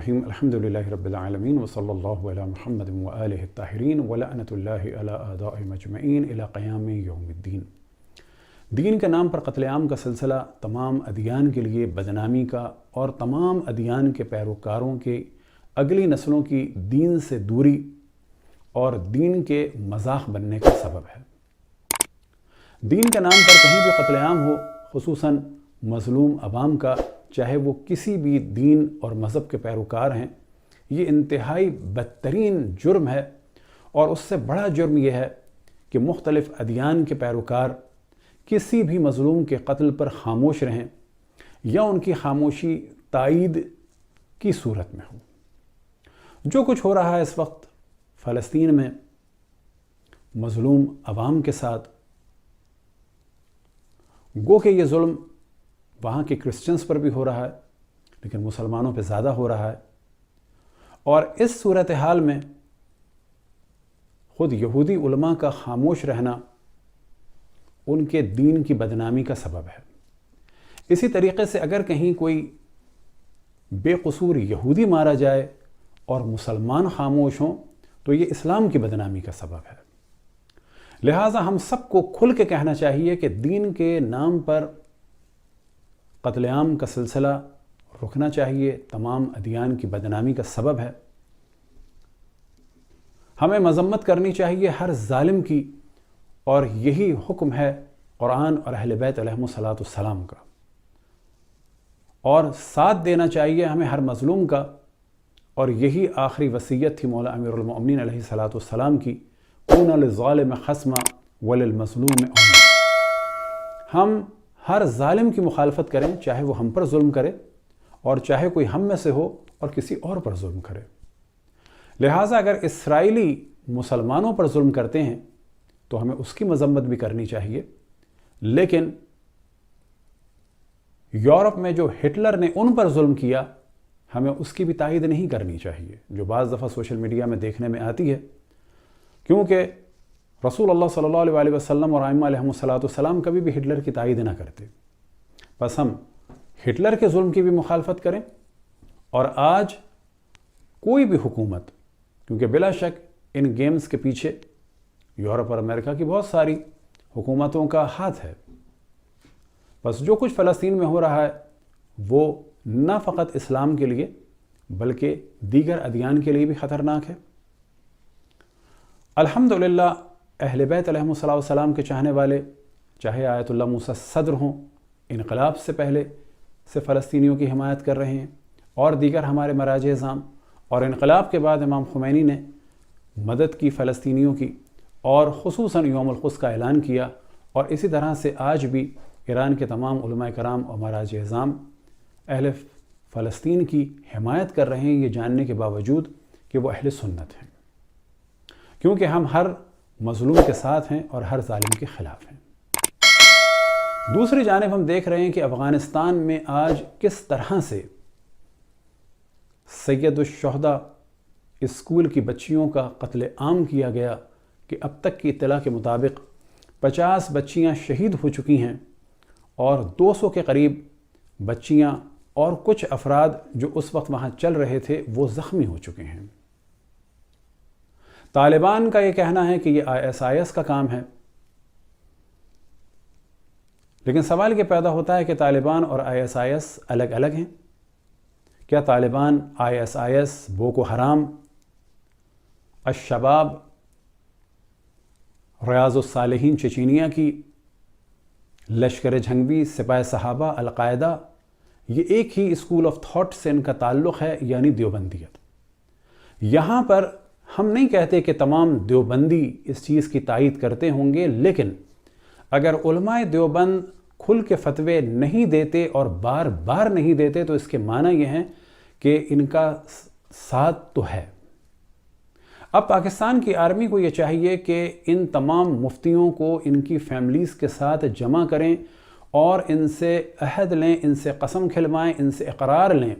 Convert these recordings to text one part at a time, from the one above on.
الرحیم الحمدللہ رب العالمین وصلی اللہ علی محمد وآلہ الطاہرین ولعنۃ اللہ علی اعدائهم اجمعین الی قیام یوم الدین۔ دین کے نام پر قتل عام کا سلسلہ تمام ادیان کے لیے بدنامی کا اور تمام ادیان کے پیروکاروں کے اگلی نسلوں کی دین سے دوری اور دین کے مذاق بننے کا سبب ہے۔ دین کے نام پر کہیں بھی قتل عام ہو، خصوصاً مظلوم عوام کا، چاہے وہ کسی بھی دین اور مذہب کے پیروکار ہیں، یہ انتہائی بدترین جرم ہے۔ اور اس سے بڑا جرم یہ ہے کہ مختلف ادیان کے پیروکار کسی بھی مظلوم کے قتل پر خاموش رہیں یا ان کی خاموشی تائید کی صورت میں ہو۔ جو کچھ ہو رہا ہے اس وقت فلسطین میں مظلوم عوام کے ساتھ، گو کہ یہ ظلم وہاں کے کرسچنز پر بھی ہو رہا ہے لیکن مسلمانوں پہ زیادہ ہو رہا ہے، اور اس صورتحال میں خود یہودی علماء کا خاموش رہنا ان کے دین کی بدنامی کا سبب ہے۔ اسی طریقے سے اگر کہیں کوئی بے قصور یہودی مارا جائے اور مسلمان خاموش ہوں تو یہ اسلام کی بدنامی کا سبب ہے۔ لہٰذا ہم سب کو کھل کے کہنا چاہیے کہ دین کے نام پر قتل عام کا سلسلہ رکنا چاہیے، تمام ادیان کی بدنامی کا سبب ہے۔ ہمیں مذمت کرنی چاہیے ہر ظالم کی، اور یہی حکم ہے قرآن اور اہل بیت علیہم السلام کا، اور ساتھ دینا چاہیے ہمیں ہر مظلوم کا، اور یہی آخری وصیت تھی مولا امیر المؤمنین علیہ السلام کی، کون للظالم خصما وللمظلوم امنا۔ ہم ہر ظالم کی مخالفت کریں، چاہے وہ ہم پر ظلم کرے اور چاہے کوئی ہم میں سے ہو اور کسی اور پر ظلم کرے۔ لہٰذا اگر اسرائیلی مسلمانوں پر ظلم کرتے ہیں تو ہمیں اس کی مذمت بھی کرنی چاہیے، لیکن یورپ میں جو ہٹلر نے ان پر ظلم کیا ہمیں اس کی بھی تائید نہیں کرنی چاہیے، جو بعض دفعہ سوشل میڈیا میں دیکھنے میں آتی ہے، کیونکہ رسول اللہ صلی اللہ علیہ وسلم اور ائمہ علیہم السلام کبھی بھی ہٹلر کی تائید نہ کرتے۔ بس ہم ہٹلر کے ظلم کی بھی مخالفت کریں، اور آج کوئی بھی حکومت، کیونکہ بلا شک ان گیمز کے پیچھے یورپ اور امریکہ کی بہت ساری حکومتوں کا ہاتھ ہے، بس جو کچھ فلسطین میں ہو رہا ہے وہ نہ فقط اسلام کے لیے بلکہ دیگر ادیان کے لیے بھی خطرناک ہے۔ الحمدللہ اہل بیت علیہم السلام کے چاہنے والے، چاہے آیت اللہ موسیٰ صدر ہوں، انقلاب سے پہلے سے فلسطینیوں کی حمایت کر رہے ہیں، اور دیگر ہمارے مراجع اعظام، اور انقلاب کے بعد امام خمینی نے مدد کی فلسطینیوں کی، اور خصوصاً یوم القدس کا اعلان کیا، اور اسی طرح سے آج بھی ایران کے تمام علماء کرام اور مراجع اعظام اہل فلسطین کی حمایت کر رہے ہیں، یہ جاننے کے باوجود کہ وہ اہل سنت ہیں، کیونکہ ہم ہر مظلوم کے ساتھ ہیں اور ہر ظالم کے خلاف ہیں۔ دوسری جانب ہم دیکھ رہے ہیں کہ افغانستان میں آج کس طرح سے سید الشہداء اسکول کی بچیوں کا قتل عام کیا گیا کہ اب تک کی اطلاع کے مطابق 50 بچیاں شہید ہو چکی ہیں، اور 200 کے قریب بچیاں اور کچھ افراد جو اس وقت وہاں چل رہے تھے وہ زخمی ہو چکے ہیں۔ طالبان کا یہ کہنا ہے کہ یہ ISIS کا کام ہے، لیکن سوال یہ پیدا ہوتا ہے کہ طالبان اور ISIS الگ الگ ہیں؟ کیا طالبان، ISIS، بوکو حرام، الشباب، ریاض الصالحین چچینیا کی، لشکر جھنگوی، سپاہ صحابہ، القاعدہ، یہ ایک ہی اسکول آف تھاٹ سے ان کا تعلق ہے، یعنی دیوبندیت؟ یہاں پر ہم نہیں کہتے کہ تمام دیوبندی اس چیز کی تائید کرتے ہوں گے، لیکن اگر علماء دیوبند کھل کے فتوے نہیں دیتے اور بار بار نہیں دیتے تو اس کے معنی یہ ہیں کہ ان کا ساتھ تو ہے۔ اب پاکستان کی آرمی کو یہ چاہیے کہ ان تمام مفتیوں کو ان کی فیملیز کے ساتھ جمع کریں اور ان سے عہد لیں، ان سے قسم کھلوائیں، ان سے اقرار لیں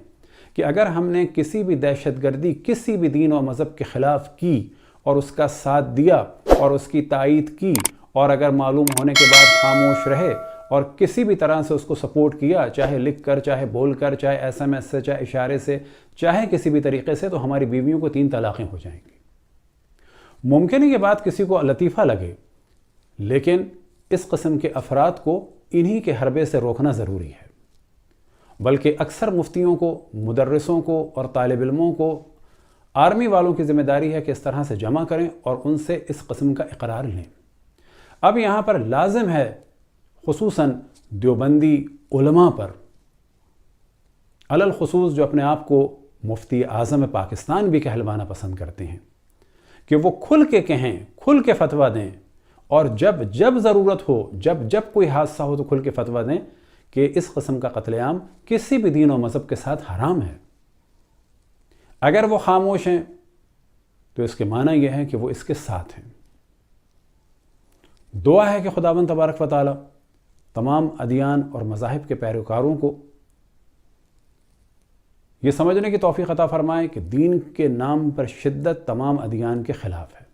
کہ اگر ہم نے کسی بھی دہشت گردی کسی بھی دین و مذہب کے خلاف کی اور اس کا ساتھ دیا اور اس کی تائید کی، اور اگر معلوم ہونے کے بعد خاموش رہے اور کسی بھی طرح سے اس کو سپورٹ کیا، چاہے لکھ کر، چاہے بول کر، چاہے SMS سے، چاہے اشارے سے، چاہے کسی بھی طریقے سے، تو ہماری بیویوں کو 3 طلاقیں ہو جائیں گی۔ ممکن ہے یہ بات کسی کو لطیفہ لگے، لیکن اس قسم کے افراد کو انہی کے حربے سے روکنا ضروری ہے۔ بلکہ اکثر مفتیوں کو، مدرسوں کو اور طالب علموں کو، آرمی والوں کی ذمہ داری ہے کہ اس طرح سے جمع کریں اور ان سے اس قسم کا اقرار لیں۔ اب یہاں پر لازم ہے خصوصاً دیوبندی علماء پر، علی الخصوص جو اپنے آپ کو مفتی اعظم پاکستان بھی کہلوانا پسند کرتے ہیں، کہ وہ کھل کے کہیں، کھل کے فتویٰ دیں، اور جب جب ضرورت ہو، جب جب کوئی حادثہ ہو تو کھل کے فتویٰ دیں کہ اس قسم کا قتل عام کسی بھی دین و مذہب کے ساتھ حرام ہے۔ اگر وہ خاموش ہیں تو اس کے معنی یہ ہے کہ وہ اس کے ساتھ ہیں۔ دعا ہے کہ خداوند تبارک و تعالی تمام ادیان اور مذاہب کے پیروکاروں کو یہ سمجھنے کی توفیق عطا فرمائے کہ دین کے نام پر شدت تمام ادیان کے خلاف ہے۔